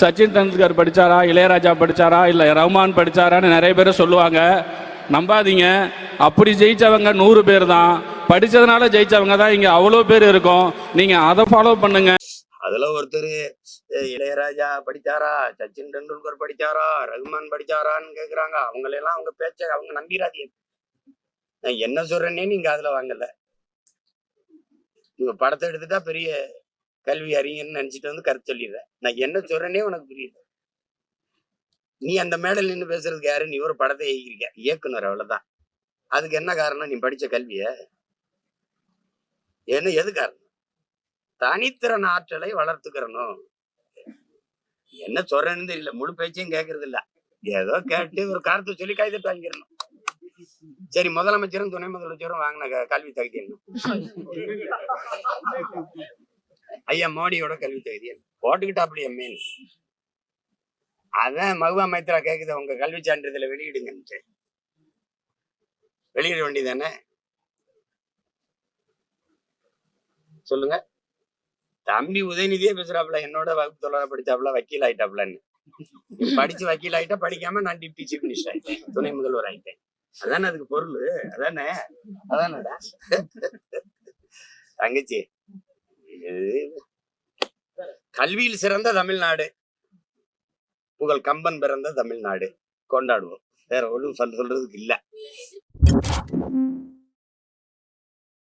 சச்சின் டெண்டுல்கர் படித்தாரா, இளையராஜா படித்தாரா, இல்லை ரஹ்மான் படித்தாரான்னு நிறைய பேர் சொல்லுவாங்க. நம்பாதீங்க. அப்படி ஜெயிச்சவங்க 100 பேர் தான். படித்ததுனால ஜெயிச்சவங்க தான் இங்கே அவ்வளோ பேர் இருக்கும். நீங்கள் அதை ஃபாலோ பண்ணுங்க. அதுல ஒருத்தர் இளையராஜா படிச்சாரா, சச்சின் டெண்டுல்கர் படிச்சாரா, ரஹ்மான் படிச்சாரான்னு கேக்குறாங்க. அவங்களெல்லாம் அவங்க பேச்ச அவங்க நம்பிராதீங்க. நான் என்ன சொல்றேன்னே நீங்க அதுல வாங்கல. நீங்க படத்தை எடுத்துட்டா பெரிய கல்வி அறிஞர்னு நினைச்சிட்டு வந்து கருத்து சொல்லிடுறேன். நான் என்ன சொல்றேன்னே உனக்கு புரியுது. நீ அந்த மேடல் நின்று பேசுறதுக்கு யாரு? நீ ஒரு படத்தை இயக்கிருக்க, இயக்குனர், அவ்வளவுதான். அதுக்கு என்ன காரணம்? நீ படிச்ச கல்விய என்ன? எது காரணம்? தனித்திறன் ஆற்றலை வளர்த்துக்கிறணும். என்ன சொல்றேன்னு தெரியல, முழு பேச்சையும் கேட்கறது இல்ல. ஏதோ கேட்டு ஒரு காரணத்தை சொல்லி கைதட்டு வாங்கிடணும். சரி, முதலமைச்சரும் துணை முதலமைச்சரும் வாங்கின கல்வி தகுதி என்ன? ஐயா மோடியோட கல்வி தகுதி என்ன? போட்டுக்கிட்டாப்படி எம்மேன். அதான் மகுவா மைத்ரா கேக்குது, உங்க கல்வி சான்றிதழை வெளியிடுங்கன்ட்டு. வெளியிட வேண்டியதானே? சொல்லுங்க. தம்பி உதயநிதியே பேசுறாப்புல, என்னோட வகுப்பு தொழில படிச்சாப்புல, வக்கீல் ஆயிட்டாப்புலன்னு. படிச்சு வக்கீல் ஆயிட்டா, படிக்காம நான் டிப்டி சீஃப் மினிஸ்டர் ஆயிட்டேன், துணை முதல்வர் ஆயிட்டேன். அதானே அதுக்கு பொருள். அதானே அதானடா தங்கச்சி. கல்வியில் சிறந்த தமிழ்நாடு, புகழ் கம்பன் பிறந்த தமிழ்நாடு கொண்டாடுவோம். வேற ஒன்றும் சொல்றதுக்கு இல்ல.